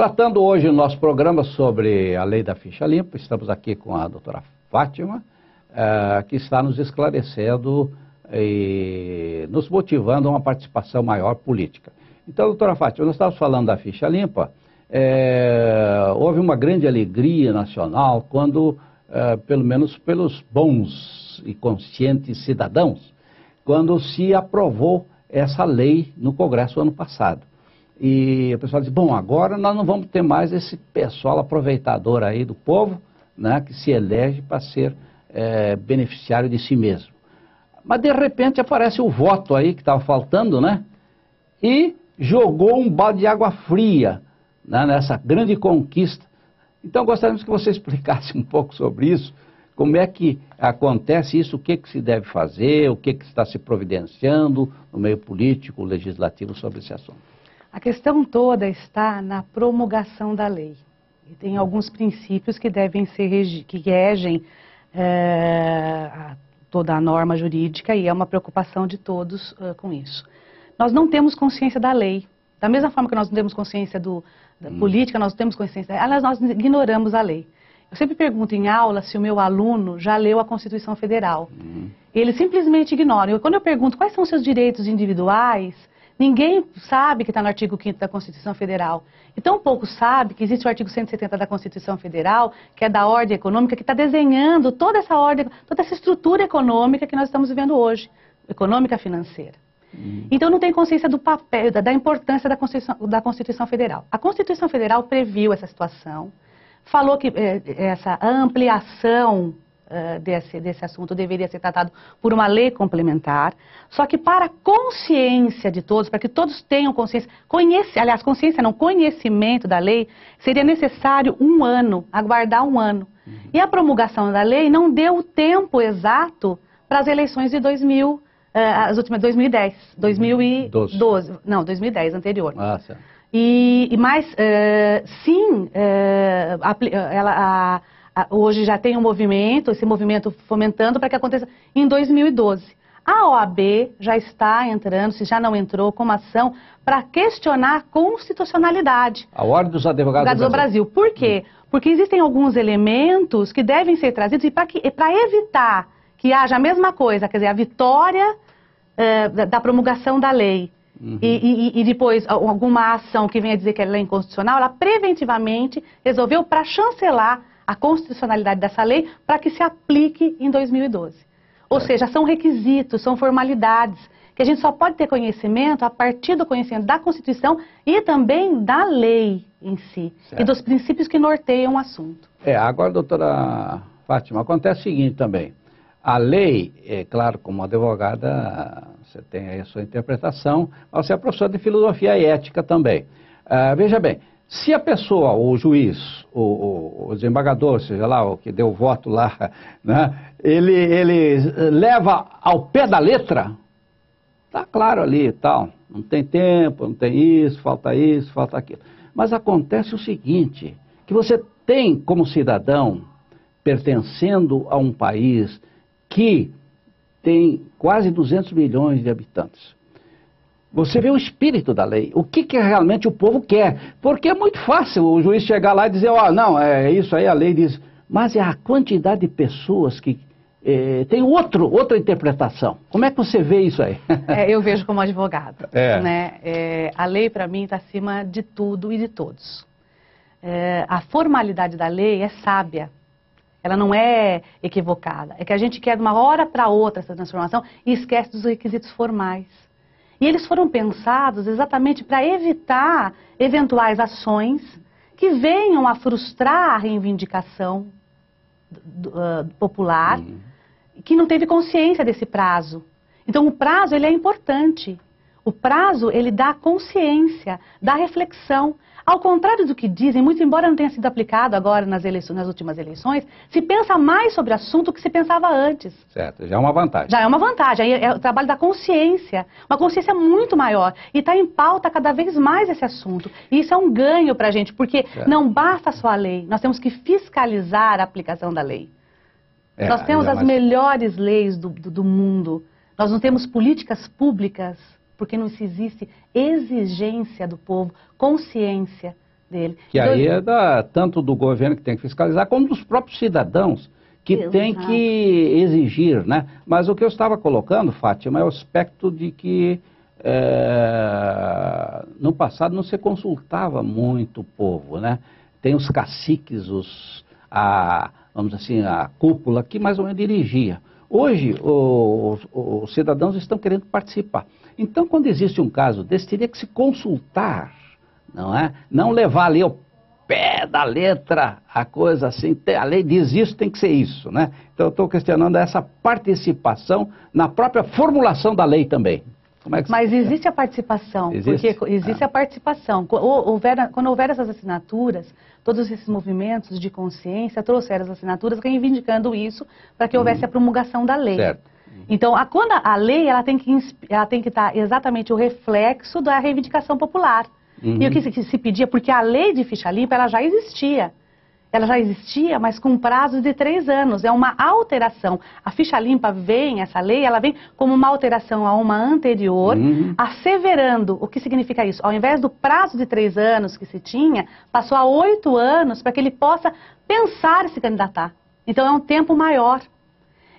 Tratando hoje o nosso programa sobre a lei da ficha limpa, estamos aqui com a doutora Fátima, que está nos esclarecendo e nos motivando a uma participação maior política. Então, doutora Fátima, nós estávamos falando da ficha limpa, houve uma grande alegria nacional quando, pelo menos pelos bons e conscientes cidadãos, quando se aprovou essa lei no Congresso ano passado. E o pessoal diz, bom, agora nós não vamos ter mais esse pessoal aproveitador aí do povo, né, que se elege para ser beneficiário de si mesmo. Mas de repente aparece o voto aí que estava faltando, né, e jogou um balde de água fria, né, nessa grande conquista. Então gostaríamos que você explicasse um pouco sobre isso, como é que acontece isso, o que se deve fazer, o que está se providenciando no meio político, legislativo sobre esse assunto. A questão toda está na promulgação da lei. E tem alguns princípios que devem ser, que regem toda a norma jurídica e é uma preocupação de todos com isso. Nós não temos consciência da lei. Da mesma forma que nós não temos consciência da política, nós não temos consciência da lei, nós ignoramos a lei. Eu sempre pergunto em aula se o meu aluno já leu a Constituição Federal. Ele simplesmente ignora. Quando eu pergunto quais são os seus direitos individuais, ninguém sabe que está no artigo 5º da Constituição Federal. E tão pouco sabe que existe o artigo 170 da Constituição Federal, que é da ordem econômica, que está desenhando toda essa ordem, toda essa estrutura econômica que nós estamos vivendo hoje, econômica financeira. Então não tem consciência do papel, da importância da Constituição Federal. A Constituição Federal previu essa situação, falou que essa ampliação desse assunto deveria ser tratado por uma lei complementar, só que para a consciência de todos, para que todos tenham consciência, consciência não, conhecimento da lei, seria necessário um ano, aguardar um ano. E a promulgação da lei não deu o tempo exato para as eleições de 2010, 2012, não, 2010, anterior. Certo. Hoje já tem um movimento, esse movimento fomentando para que aconteça em 2012. A OAB já está entrando, se já não entrou, com uma ação para questionar a constitucionalidade. A Ordem dos Advogados do Brasil. Por quê? Porque existem alguns elementos que devem ser trazidos e para evitar que haja a mesma coisa, quer dizer, a vitória da promulgação da lei. E depois alguma ação que venha dizer que ela é inconstitucional, ela preventivamente resolveu para chancelar a constitucionalidade dessa lei para que se aplique em 2012. Ou seja, são requisitos, são formalidades, que a gente só pode ter conhecimento a partir do conhecimento da Constituição e também da lei em si, e dos princípios que norteiam o assunto. Agora, doutora Fátima, acontece o seguinte também. A lei, claro, como advogada, você tem aí a sua interpretação, mas você é professor de filosofia e ética também. Veja bem, se a pessoa, o juiz, o desembargador, seja lá, o que deu o voto lá, né, ele leva ao pé da letra, está claro ali e tal, não tem tempo, não tem isso, falta aquilo. Mas acontece o seguinte, que você tem como cidadão, pertencendo a um país que tem quase 200 milhões de habitantes, você vê o espírito da lei, o que realmente o povo quer. Porque é muito fácil o juiz chegar lá e dizer, não, é isso aí, a lei diz. Mas é a quantidade de pessoas que tem outra interpretação. Como é que você vê isso aí? Eu vejo como advogado. Né? A lei, para mim, está acima de tudo e de todos. A formalidade da lei é sábia. Ela não é equivocada. É que a gente quer de uma hora para outra essa transformação e esquece dos requisitos formais. E eles foram pensados exatamente para evitar eventuais ações que venham a frustrar a reivindicação popular, que não teve consciência desse prazo. Então o prazo ele é importante. O prazo ele dá consciência, dá reflexão. Ao contrário do que dizem, muito embora não tenha sido aplicado agora nas últimas eleições, se pensa mais sobre o assunto do que se pensava antes. Certo, já é uma vantagem. Já é uma vantagem, aí é o trabalho da consciência, uma consciência muito maior. E está em pauta cada vez mais esse assunto. E isso é um ganho para a gente, porque não basta só a lei, nós temos que fiscalizar a aplicação da lei. Nós temos as melhores leis do mundo, nós não temos políticas públicas porque não se existe exigência do povo, consciência dele. Que então, aí é tanto do governo que tem que fiscalizar, como dos próprios cidadãos que tem que exigir, né? Mas o que eu estava colocando, Fátima, é o aspecto de que no passado não se consultava muito o povo, né? Tem os caciques, vamos dizer assim, a cúpula que mais ou menos dirigia. Hoje, os cidadãos estão querendo participar. Então, quando existe um caso desse, teria que se consultar, não é? Não levar ali ao pé da letra a coisa assim, a lei diz isso, tem que ser isso, né? Então, eu estou questionando essa participação na própria formulação da lei também. Como é que Mas existe a participação, existe? Porque existe a participação. Quando houver essas assinaturas, todos esses movimentos de consciência trouxeram as assinaturas reivindicando isso para que houvesse a promulgação da lei. Certo. Então, quando a lei ela tem que estar exatamente o reflexo da reivindicação popular. E o que se pedia, porque a lei de ficha limpa ela já existia. Ela já existia, mas com prazo de 3 anos. É uma alteração. A ficha limpa essa lei, ela vem como uma alteração a uma anterior, asseverando. O que significa isso? Ao invés do prazo de 3 anos que se tinha, passou a 8 anos para que ele possa pensar em se candidatar. Então é um tempo maior.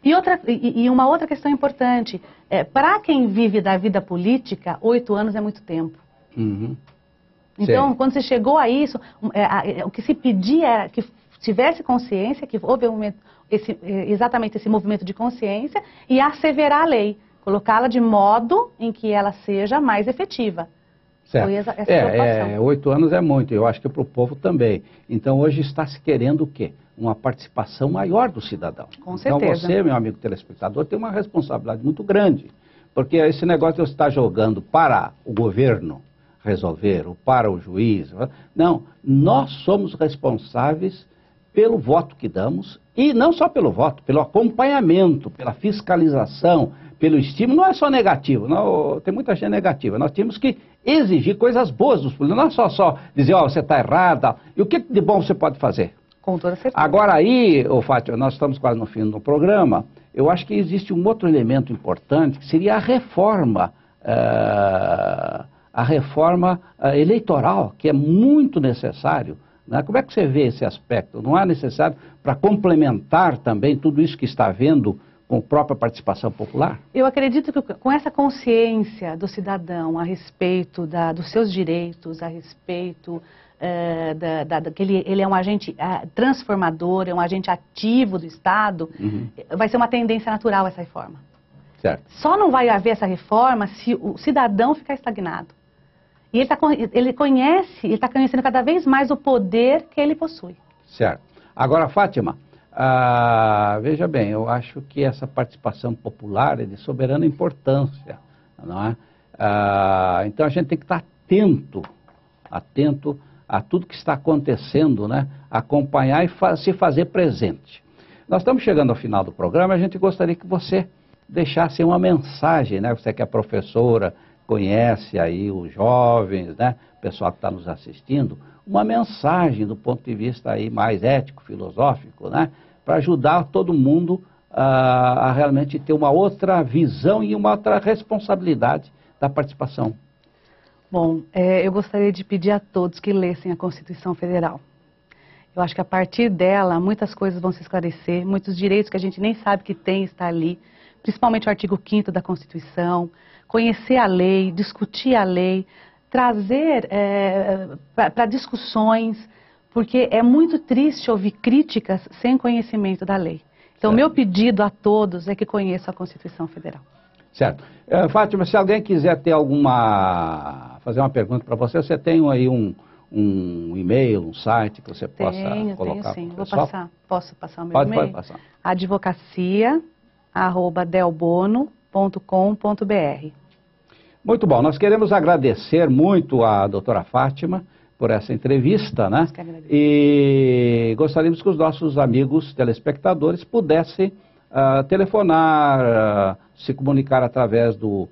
E uma outra questão importante, para quem vive da vida política, 8 anos é muito tempo. Então, quando você chegou a isso, o que se pedia era que tivesse consciência, que houve exatamente esse movimento de consciência e asseverar a lei, colocá-la de modo em que ela seja mais efetiva. Certo. Foi essa preocupação. 8 anos é muito, eu acho que para o povo também. Então, hoje está se querendo o quê? Uma participação maior do cidadão. Com certeza. Então, você, meu amigo telespectador, tem uma responsabilidade muito grande. Porque esse negócio de você estar jogando para o governo resolver, ou para o juiz. Não, nós somos responsáveis pelo voto que damos, e não só pelo voto, pelo acompanhamento, pela fiscalização, pelo estímulo. Não é só negativo, não, tem muita gente negativa. Nós temos que exigir coisas boas dos políticos, não é só dizer, você está errado, e o que de bom você pode fazer? Com toda certeza. Agora aí, Fátima, nós estamos quase no fim do programa, eu acho que existe um outro elemento importante, que seria a reforma eleitoral, que é muito necessário, né? Como é que você vê esse aspecto? Não é necessário para complementar também tudo isso que está havendo com a própria participação popular? Eu acredito que com essa consciência do cidadão a respeito dos seus direitos, a respeito que ele é um agente transformador, é um agente ativo do Estado, vai ser uma tendência natural essa reforma. Certo. Só não vai haver essa reforma se o cidadão ficar estagnado. E ele está conhecendo cada vez mais o poder que ele possui. Certo. Agora, Fátima, veja bem, eu acho que essa participação popular é de soberana importância, não é? Então a gente tem que estar atento a tudo que está acontecendo, né? Acompanhar e se fazer presente. Nós estamos chegando ao final do programa, a gente gostaria que você deixasse uma mensagem, né? Você que é professora, conhece aí os jovens, né? O pessoal que está nos assistindo, uma mensagem do ponto de vista aí mais ético, filosófico, né? Para ajudar todo mundo a realmente ter uma outra visão e uma outra responsabilidade da participação. Bom, eu gostaria de pedir a todos que lessem a Constituição Federal. Eu acho que a partir dela muitas coisas vão se esclarecer, muitos direitos que a gente nem sabe que tem está ali, principalmente o artigo 5º da Constituição, conhecer a lei, discutir a lei, trazer para discussões, porque é muito triste ouvir críticas sem conhecimento da lei. Então, meu pedido a todos é que conheçam a Constituição Federal. Certo. Fátima, se alguém quiser ter fazer uma pergunta para você, você tem aí um e-mail, um site que você possa colocar? Tenho sim. Posso passar o meu e-mail? Pode passar. advocacia@delbono.com.br. Muito bom. Nós queremos agradecer muito a doutora Fátima por essa entrevista, né? E gostaríamos que os nossos amigos telespectadores pudessem telefonar, se comunicar através do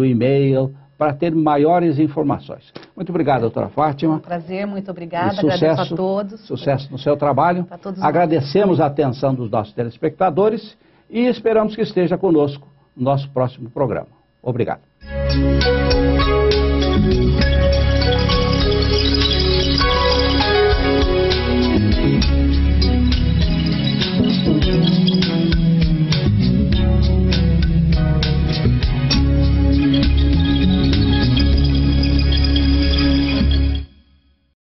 e-mail, para ter maiores informações. Muito obrigado, doutora Fátima. Um prazer, muito obrigada. Agradeço a todos. Sucesso no seu trabalho. Agradecemos a atenção dos nossos telespectadores e esperamos que esteja conosco no nosso próximo programa. Obrigado.